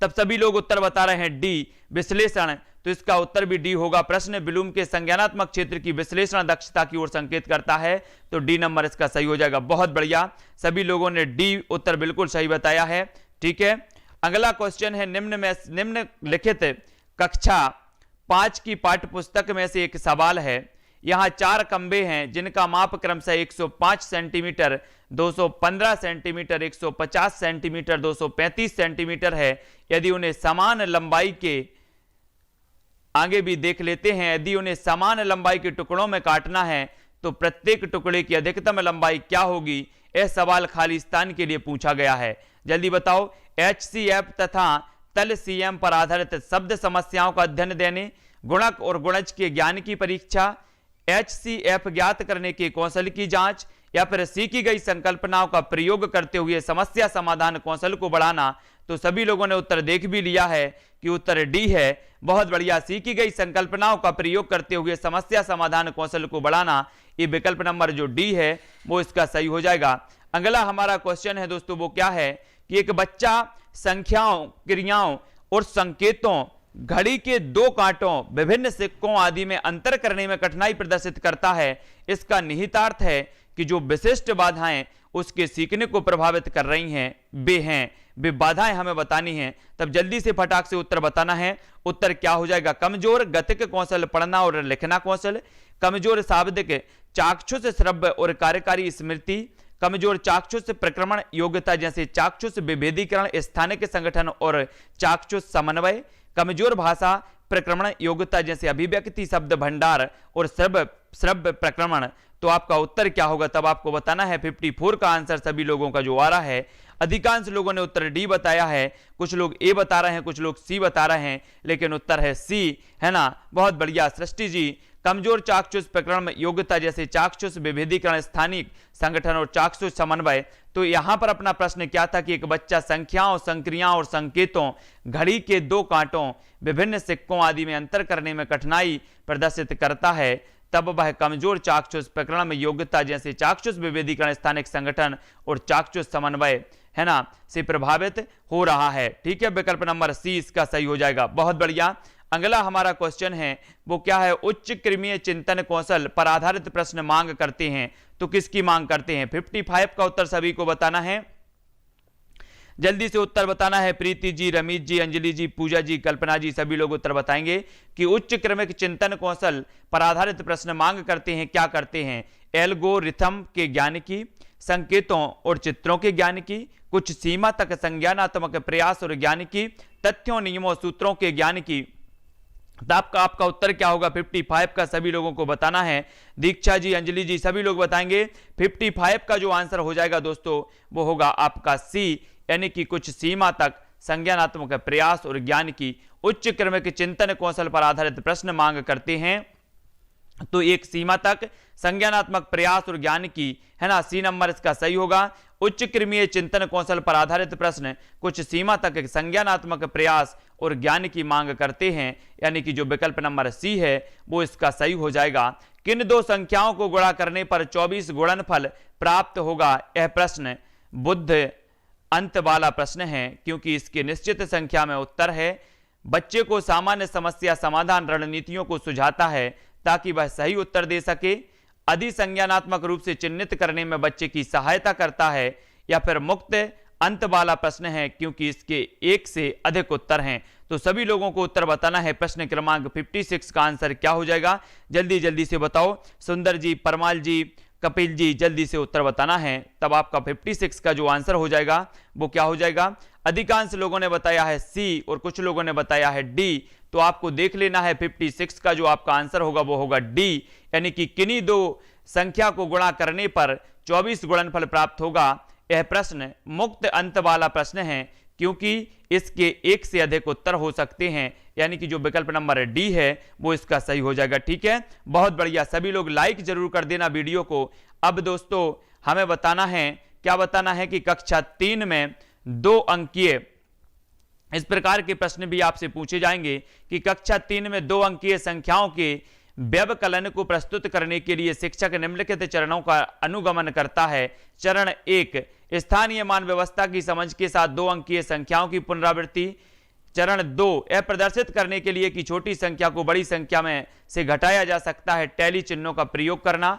तब सभी लोग उत्तर बता रहे हैं डी, विश्लेषण, तो इसका उत्तर भी डी होगा। प्रश्न ब्लूम के संज्ञानात्मक क्षेत्र की विश्लेषण दक्षता की ओर संकेत करता है, तो डी नंबर इसका सही हो जाएगा, बहुत बढ़िया। सभी लोगों ने डी उत्तर बिल्कुल सही बताया है। ठीक है, अगला क्वेश्चन है, निम्नलिखित कक्षा 5 की पाठ्यपुस्तक में से एक सवाल है। यहां 4 खंबे हैं जिनका माप क्रमशः 105 सेंटीमीटर, 215 सेंटीमीटर, 150 सेंटीमीटर, 235 सेंटीमीटर है। यदि उन्हें समान लंबाई के, आगे भी देख लेते हैं, यदि उन्हें समान लंबाई के टुकड़ों में काटना है तो प्रत्येक टुकड़े की अधिकतम लंबाई क्या होगी? यह सवाल खालिस्तान के लिए पूछा गया है, जल्दी बताओ। HCF तथा तल सीएम पर आधारित शब्द समस्याओं का अध्ययन देने, गुणक और गुणज के ज्ञान की परीक्षा, HCF ज्ञात करने के कौशल की जांच, या फिर सीखी गई संकल्पनाओं का प्रयोग करते हुए समस्या समाधान कौशल को बढ़ाना। तो सभी लोगों ने उत्तर देख भी लिया है कि उत्तर डी है। बहुत बढ़िया, सीखी गई संकल्पनाओं का प्रयोग करते हुए समस्या समाधान कौशल को बढ़ाना, ये विकल्प नंबर जो डी है वो इसका सही हो जाएगा। अगला हमारा क्वेश्चन है दोस्तों, वो क्या है कि एक बच्चा संख्याओं, क्रियाओं और संकेतों, घड़ी के दो कांटों, विभिन्न सिक्कों आदि में अंतर करने में कठिनाई प्रदर्शित करता है। इसका निहितार्थ है कि जो विशिष्ट बाधाएं उसके सीखने को प्रभावित कर रही हैं वे बाधाएं हमें बतानी हैं। तब जल्दी से फटाक से उत्तर बताना है। उत्तर क्या हो जाएगा? कमजोर गतिक कौशल, पढ़ना और लिखना कौशल, कमजोर शाब्दिक चाक्षुष श्रव्य और कार्यकारी स्मृति, कमजोर चाक्षुष प्रक्रमण योग्यता जैसे चाक्षुष विभेदीकरण, स्थानिक संगठन और चाक्षुष समन्वय, कमजोर भाषा प्रक्रमण योग्यता जैसे अभिव्यक्ति शब्द भंडार और श्रव्य प्रक्रमण। तो आपका उत्तर क्या होगा तब आपको बताना है। 54 का आंसर सभी लोगों का जो आ रहा है, अधिकांश लोगों ने उत्तर डी बताया है, कुछ लोग ए बता रहे हैं, कुछ लोग सी बता रहे हैं, लेकिन उत्तर है सी, है ना। बहुत बढ़िया सृष्टि जी, कमजोर चाक्षुष प्रकरण योग्यता जैसे चाक्षुष विभेदीकरण, स्थानिक संगठन और चाक्षुष समन्वय। तो यहां पर अपना प्रश्न क्या था कि एक बच्चा संख्याओं, संक्रियाओं और संकेतों, घड़ी के दो कांटों, विभिन्न सिक्कों आदि में अंतर करने में कठिनाई प्रदर्शित करता है, तब वह कमजोर चाक्षुष प्रकरण में योग्यता जैसे चाक्षुष विभेदीकरण, स्थानिक संगठन और चाक्षुष समन्वय, है ना, से प्रभावित हो रहा है। ठीक है, विकल्प नंबर सी इसका सही हो जाएगा। बहुत बढ़िया। अगला हमारा क्वेश्चन है वो क्या है? उच्च क्रमीय चिंतन कौशल पर आधारित प्रश्न मांग करते हैं। तो किसकी मांग करते हैं? 55 का उत्तर सभी को बताना है। जल्दी से उत्तर बताना है। प्रीति जी, रमीत जी, अंजलि जी, पूजा जी, कल्पना जी, सभी लोग उत्तर बताएंगे कि उच्च क्रमिक चिंतन कौशल पर आधारित प्रश्न मांग करते हैं। क्या करते हैं? एल्गोरिथम के ज्ञान की, संकेतों और चित्रों के ज्ञान की, कुछ सीमा तक संज्ञानात्मक प्रयास और ज्ञान की, तथ्यों, नियमों, सूत्रों के ज्ञान की। तो आपका उत्तर क्या होगा? 55 का सभी लोगों को बताना है। दीक्षा जी, अंजलि जी, सभी लोग बताएंगे। 55 का जो आंसर हो जाएगा दोस्तों वो होगा आपका सी, यानी कि कुछ सीमा तक संज्ञानात्मक प्रयास और ज्ञान की। उच्च क्रमिक चिंतन कौशल पर आधारित प्रश्न मांग करते हैं, तो एक सीमा तक संज्ञानात्मक प्रयास और ज्ञान की, है ना, सी नंबर इसका सही होगा। उच्च क्रमीय चिंतन कौशल पर आधारित प्रश्न कुछ सीमा तक संज्ञानात्मक प्रयास और ज्ञान की मांग करते हैं, यानी कि जो विकल्प नंबर सी है वो इसका सही हो जाएगा। किन दो संख्याओं को गुणा करने पर 24 गुणनफल प्राप्त होगा? यह प्रश्न बुद्ध अंत वाला प्रश्न है, क्योंकि इसके निश्चित संख्या में उत्तर है। बच्चे को सामान्य समस्या समाधान रणनीतियों को सुझाता है ताकि वह सही उत्तर दे सके। अधिसंज्ञानात्मक रूप से चिन्हित करने में बच्चे की सहायता करता है, या फिर मुक्त अंत वाला प्रश्न है, क्योंकि इसके एक से अधिक उत्तर हैं। तो सभी लोगों को उत्तर बताना है। प्रश्न क्रमांक 56 का आंसर क्या हो जाएगा? जल्दी जल्दी से बताओ। सुंदर जी, परमाल जी, कपिल जी, जल्दी से उत्तर बताना है। तब आपका 56 का जो आंसर हो जाएगा वो क्या हो जाएगा? अधिकांश लोगों ने बताया है सी और कुछ लोगों ने बताया है डी। तो आपको देख लेना है 56 का जो आपका आंसर होगा वो होगा डी, यानी कि किन्हीं दो संख्या को गुणा करने पर 24 गुणनफल प्राप्त होगा। यह प्रश्न मुक्त अंत वाला प्रश्न है, क्योंकि इसके एक से अधिक उत्तर हो सकते हैं, यानी कि जो विकल्प नंबर डी है वो इसका सही हो जाएगा। ठीक है, बहुत बढ़िया। सभी लोग लाइक जरूर कर देना वीडियो को। अब दोस्तों हमें बताना है, क्या बताना है कि कक्षा 3 में 2 अंकीय इस प्रकार के प्रश्न भी आपसे पूछे जाएंगे कि कक्षा 3 में 2 अंकीय संख्याओं के व्यवकलन को प्रस्तुत करने के लिए शिक्षक निम्नलिखित चरणों का अनुगमन करता है। चरण 1, स्थानीय मान व्यवस्था की समझ के साथ 2 अंकीय संख्याओं की पुनरावृत्ति। चरण 2, यह प्रदर्शित करने के लिए कि छोटी संख्या को बड़ी संख्या में से घटाया जा सकता है, टैली चिन्हों का प्रयोग करना।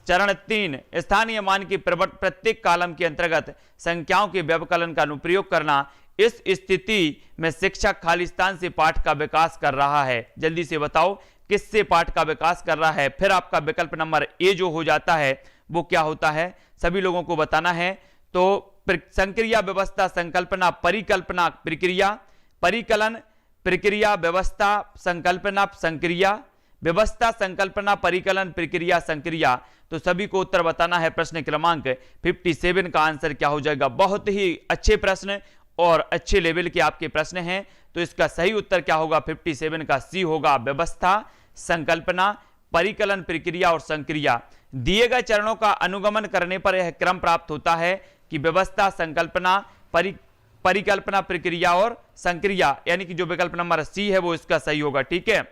चरण 3, स्थानीय मान के प्रत्येक कॉलम के अंतर्गत संख्याओं के व्यवकलन का अनुप्रयोग करना। इस स्थिति में शिक्षक खालिस्तान से पाठ का विकास कर रहा है। जल्दी से बताओ किससे पाठ का विकास कर रहा है? फिर आपका विकल्प नंबर ए जो हो जाता है वो क्या होता है? सभी लोगों को बताना है। तो संक्रिया, व्यवस्था, संकल्पना, परिकल्पना, प्रक्रिया, परिकलन, प्रक्रिया, व्यवस्था, संकल्पना, संक्रिया, व्यवस्था, संकल्पना, परिकलन, प्रक्रिया, संक्रिया। तो सभी को उत्तर बताना है। प्रश्न क्रमांक 57 का आंसर क्या हो जाएगा? बहुत ही अच्छे प्रश्न और अच्छे लेवल के आपके प्रश्न हैं। तो इसका सही उत्तर क्या होगा? 57 का सी होगा, व्यवस्था, संकल्पना, परिकलन प्रक्रिया और संक्रिया। दिए गए चरणों का अनुगमन करने पर यह क्रम प्राप्त होता है कि व्यवस्था, संकल्पना, परिकल्पना, प्रक्रिया और संक्रिया, यानी कि जो विकल्प नंबर सी है वो इसका सही होगा। ठीक है,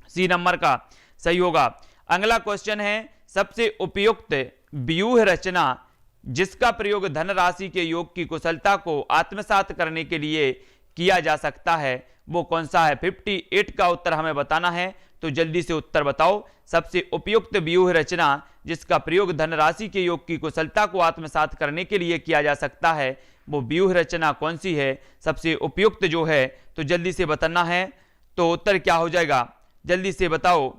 सी नंबर का सही होगा। अगला क्वेश्चन है, सबसे उपयुक्त व्यूह रचना जिसका प्रयोग धनराशि के योग की कुशलता को आत्मसात करने के लिए किया जा सकता है वो कौन सा है? 58 का उत्तर हमें बताना है, तो जल्दी से उत्तर बताओ। सबसे उपयुक्त व्यूह रचना जिसका प्रयोग धनराशि के योग की कुशलता को आत्मसात करने के लिए किया जा सकता है वो व्यूह रचना कौन सी है? सबसे उपयुक्त जो है, तो जल्दी से बताना है। तो उत्तर क्या हो जाएगा? जल्दी से बताओ।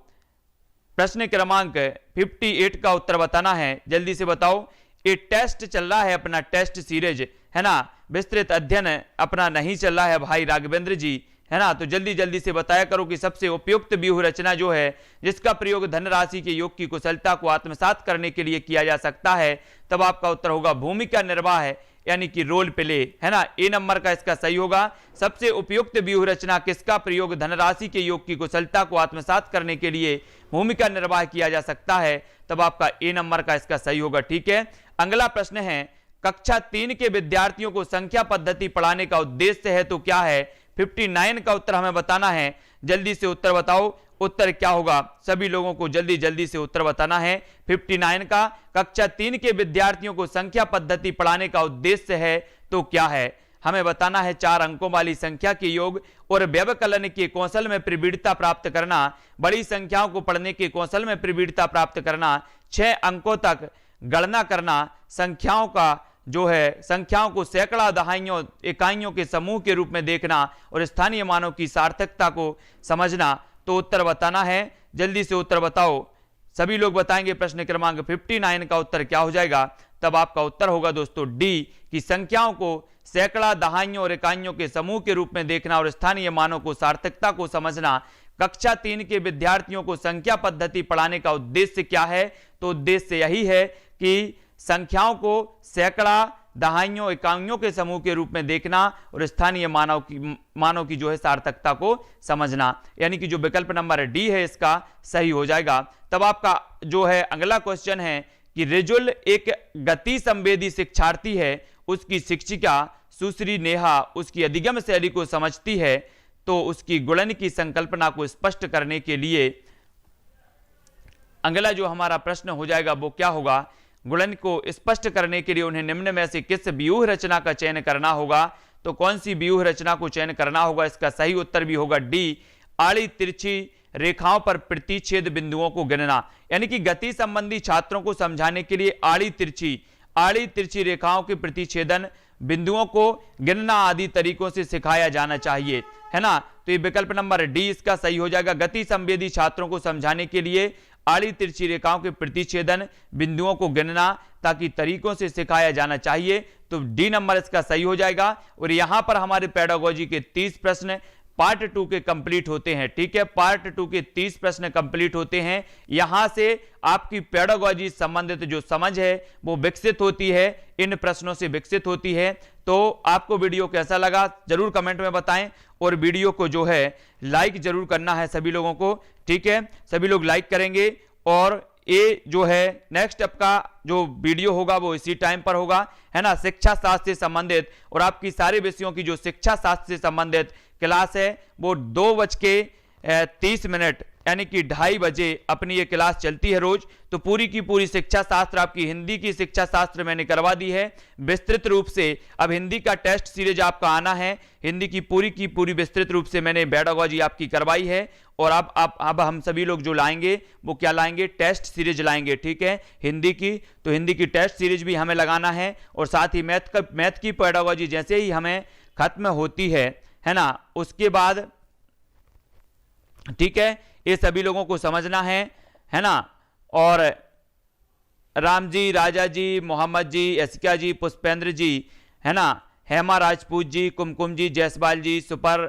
प्रश्न क्रमांक 58 का उत्तर बताना है, जल्दी से बताओ। ये टेस्ट चल रहा है अपना, टेस्ट सीरीज है ना, विस्तृत अध्ययन अपना नहीं चल रहा है भाई राघवेंद्र जी, है ना। तो जल्दी जल्दी से बताया करो कि सबसे उपयुक्त व्यूह रचना जो है जिसका प्रयोग धनराशि के योग की कुशलता को आत्मसात करने के लिए किया जा सकता है, तब आपका उत्तर होगा भूमिका निर्वाह है, यानी कि रोल प्ले, है ना। ए नंबर का इसका सही होगा। सबसे उपयुक्त व्यूह रचना किसका प्रयोग धनराशि के योग की कुशलता को आत्मसात करने के लिए भूमिका निर्वाह किया जा सकता है, तब आपका ए नंबर का इसका सही होगा। ठीक है, अगला प्रश्न है, कक्षा 3 के विद्यार्थियों को संख्या पद्धति पढ़ाने का उद्देश्य है तो क्या है? 59 का उत्तर हमें बताना है, जल्दी से उत्तर बताओ। उत्तर क्या होगा? सभी लोगों को जल्दी जल्दी से उत्तर बताना है। 59 का, कक्षा 3 के विद्यार्थियों को संख्या पद्धति पढ़ाने का उद्देश्य है तो क्या है? हमें बताना है 4 अंकों वाली संख्या के योग और व्यवकलन के कौशल में प्रवीणता प्राप्त करना, बड़ी संख्याओं को पढ़ने के कौशल में प्रवीणता प्राप्त करना, 6 अंकों तक गणना करना, संख्याओं का जो है संख्याओं को सैकड़ा, दहाइयों, इकाइयों के समूह के रूप में देखना और स्थानीय मानों की सार्थकता को समझना। तो उत्तर बताना है, जल्दी से उत्तर बताओ। सभी लोग बताएंगे प्रश्न क्रमांक 59 का उत्तर क्या हो जाएगा? तब आपका उत्तर होगा दोस्तों डी, कि संख्याओं को सैकड़ा, दहाइयों और इकाइयों के समूह के रूप में देखना और स्थानीय मानों को सार्थकता को समझना। कक्षा 3 के विद्यार्थियों को संख्या पद्धति पढ़ाने का उद्देश्य क्या है? तो उद्देश्य यही है कि संख्याओं को सैकड़ा, दहाइयों, इकाइयों के समूह के रूप में देखना और स्थानीय मानों की जो है सार्थकता को समझना, यानी कि जो विकल्प नंबर डी है इसका सही हो जाएगा। तब आपका जो है अगला क्वेश्चन है कि रिजुल एक गति संवेदी शिक्षार्थी है, उसकी शिक्षिका सुश्री नेहा उसकी अधिगम शैली को समझती है, तो उसकी गुणन की संकल्पना को स्पष्ट करने के लिए अगला जो हमारा प्रश्न हो जाएगा वो क्या होगा? गुणन को स्पष्ट करने के लिए उन्हें निम्न में से किस व्यूह रचना का चयन करना होगा? तो कौन सी व्यूह रचना को चयन करना होगा? इसका सही उत्तर भी होगा डी, आड़ी तिरछी रेखाओं पर प्रतिच्छेद बिंदुओं को गिनना, यानी कि गति संबंधी छात्रों को समझाने के लिए आड़ी तिरछी रेखाओं के प्रतिच्छेदन बिंदुओं को गिनना आदि तरीकों से सिखाया जाना चाहिए, है ना। तो ये विकल्प नंबर डी इसका सही हो जाएगा। गति संवेदी छात्रों को समझाने के लिए आड़ी तिरछी रेखाओं के प्रतिच्छेदन बिंदुओं को गिनना ताकि तरीकों से सिखाया जाना चाहिए, तो डी नंबर इसका सही हो जाएगा। और यहां पर हमारे पेडागोजी के 30 प्रश्न पार्ट 2 के कंप्लीट होते हैं। ठीक है, पार्ट 2 के 30 प्रश्न कंप्लीट होते हैं। यहां से आपकी पेडागोजी संबंधित जो समझ है वो विकसित होती है, इन प्रश्नों से विकसित होती है। तो आपको वीडियो कैसा लगा जरूर कमेंट में बताएं और वीडियो को जो है लाइक जरूर करना है सभी लोगों को। ठीक है, सभी लोग लाइक करेंगे और ये जो है नेक्स्ट आपका जो वीडियो होगा वो इसी टाइम पर होगा, है ना। शिक्षा शास्त्र से संबंधित और आपकी सारे विषयों की जो शिक्षा शास्त्र से संबंधित क्लास है वो 2:30 यानी कि 2:30 बजे अपनी ये क्लास चलती है रोज। तो पूरी की पूरी शिक्षा शास्त्र, आपकी हिंदी की शिक्षा शास्त्र मैंने करवा दी है विस्तृत रूप से। अब हिंदी का टेस्ट सीरीज आपका आना है, हिंदी की पूरी विस्तृत रूप से मैंने पेडागोजी आपकी करवाई है। और अब हम सभी लोग जो लाएंगे वो क्या लाएंगे? टेस्ट सीरीज लाएंगे। ठीक है, हिंदी की, तो हिंदी की टेस्ट सीरीज भी हमें लगाना है और साथ ही मैथ की पेडागोजी जैसे ही हमें खत्म होती है ना, उसके बाद ठीक है ये सभी लोगों को समझना है ना। और राम जी, राजा जी, मोहम्मद जी, यशिका जी, पुष्पेंद्र जी, है ना, हेमा राजपूत जी, कुमकुम जी, जयसवाल जी, सुपर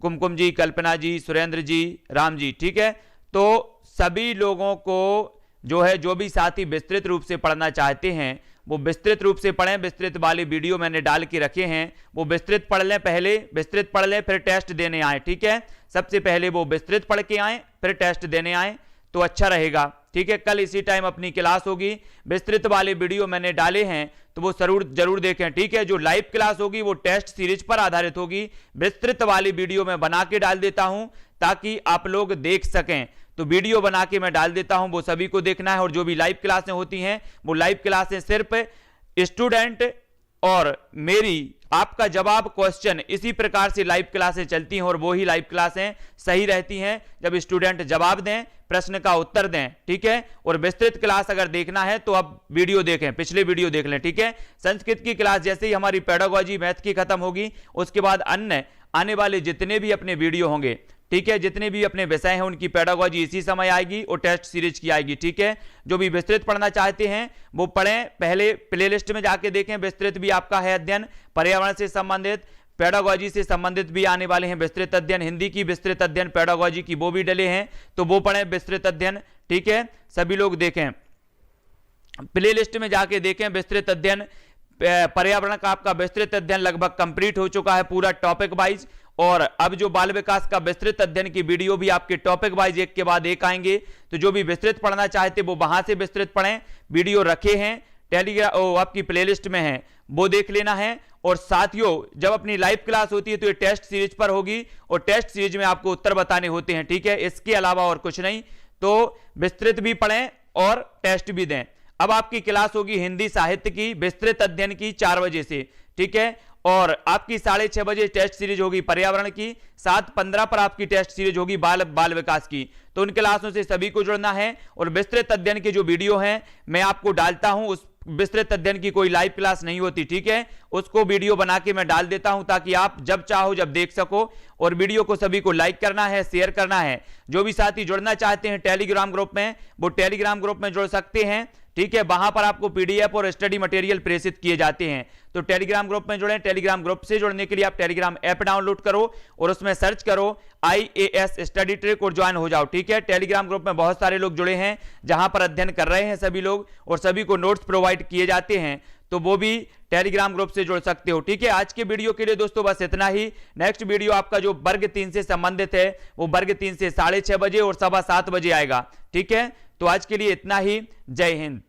कुमकुम जी, कल्पना जी, सुरेंद्र जी, राम जी। ठीक है, तो सभी लोगों को जो है, जो भी साथी विस्तृत रूप से पढ़ना चाहते हैं वो विस्तृत रूप से पढ़ें। विस्तृत वाले वीडियो मैंने डाल के रखे हैं, वो विस्तृत पढ़ लें, पहले विस्तृत पढ़ लें फिर टेस्ट देने आए। ठीक है, सबसे पहले वो विस्तृत पढ़ के आए फिर टेस्ट देने आए तो अच्छा रहेगा। ठीक है, कल इसी टाइम अपनी क्लास होगी, विस्तृत वाले वीडियो मैंने डाले हैं तो वो जरूर देखें। ठीक है, जो लाइव क्लास होगी वो टेस्ट सीरीज पर आधारित होगी, विस्तृत वाली वीडियो मैं बना के डाल देता हूं ताकि आप लोग देख सकें। तो वीडियो बना के मैं डाल देता हूं, वो सभी को देखना है। और जो भी लाइव क्लासें होती हैं वो लाइव क्लासें सिर्फ स्टूडेंट और मेरी आपका जवाब क्वेश्चन इसी प्रकार से लाइव क्लासें चलती हैं और वो ही लाइव क्लासें सही रहती हैं जब स्टूडेंट जवाब दें, प्रश्न का उत्तर दें। ठीक है, और विस्तृत क्लास अगर देखना है तो अब वीडियो देखें, पिछले वीडियो देख लें। ठीक है, संस्कृत की क्लास जैसे ही हमारी पेडागोजी मैथ की खत्म होगी उसके बाद अन्य आने वाले जितने भी अपने वीडियो होंगे, ठीक है, जितने भी अपने विषय हैं उनकी पेडागोजी इसी समय आएगी और टेस्ट सीरीज की आएगी। ठीक है, जो भी विस्तृत पढ़ना चाहते हैं वो पढ़ें, पहले प्लेलिस्ट में जाके देखें। विस्तृत भी आपका है अध्ययन, पर्यावरण से संबंधित, पेडागोजी से संबंधित भी आने वाले हैं विस्तृत अध्ययन, हिंदी की विस्तृत अध्ययन, पेडागोजी की वो भी डले हैं तो वो पढ़ें विस्तृत अध्ययन। ठीक है, सभी लोग देखें, प्लेलिस्ट में जाके देखें विस्तृत अध्ययन। पर्यावरण का आपका विस्तृत अध्ययन लगभग कंप्लीट हो चुका है पूरा टॉपिक वाइज, और अब जो बाल विकास का विस्तृत अध्ययन की वीडियो भी आपके टॉपिक वाइज एक के बाद एक आएंगे। तो जो भी विस्तृत पढ़ना चाहते वो वहां से विस्तृत पढ़ें, वीडियो रखे हैं टेलीग्राम आपकी प्लेलिस्ट में है वो देख लेना है। और साथियों जब अपनी लाइव क्लास होती है तो ये टेस्ट सीरीज पर होगी और टेस्ट सीरीज में आपको उत्तर बताने होते हैं। ठीक है, इसके अलावा और कुछ नहीं, तो विस्तृत भी पढ़ें और टेस्ट भी दें। अब आपकी क्लास होगी हिंदी साहित्य की विस्तृत अध्ययन की 4 बजे से। ठीक है, और आपकी 6:30 बजे टेस्ट सीरीज होगी पर्यावरण की, 7:15 पर आपकी टेस्ट सीरीज होगी बाल विकास की। तो उन क्लासों से सभी को जुड़ना है। और विस्तृत अध्ययन के जो वीडियो हैं मैं आपको डालता हूं, उस विस्तृत अध्ययन की कोई लाइव क्लास नहीं होती। ठीक है, उसको वीडियो बना के मैं डाल देता हूं ताकि आप जब चाहो जब देख सको। और वीडियो को सभी को लाइक करना है, शेयर करना है। जो भी साथी जुड़ना चाहते हैं टेलीग्राम ग्रुप में वो टेलीग्राम ग्रुप में जुड़ सकते हैं। ठीक है, वहां पर आपको पीडीएफ और स्टडी मटेरियल प्रेषित किए जाते हैं। तो टेलीग्राम ग्रुप में जुड़ें। टेलीग्राम ग्रुप से जुड़ने के लिए आप टेलीग्राम ऐप डाउनलोड करो और उसमें सर्च करो IAS स्टडी ट्रिक और ज्वाइन हो जाओ। ठीक है, टेलीग्राम ग्रुप में बहुत सारे लोग जुड़े हैं जहां पर अध्ययन कर रहे हैं सभी लोग और सभी को नोट्स प्रोवाइड किए जाते हैं, तो वो भी टेलीग्राम ग्रुप से जुड़ सकते हो। ठीक है, आज के वीडियो के लिए दोस्तों बस इतना ही। नेक्स्ट वीडियो आपका जो वर्ग 3 से संबंधित है वो वर्ग 3 से 6:30 बजे और 7:15 बजे आएगा। ठीक है, तो आज के लिए इतना ही। जय हिंद।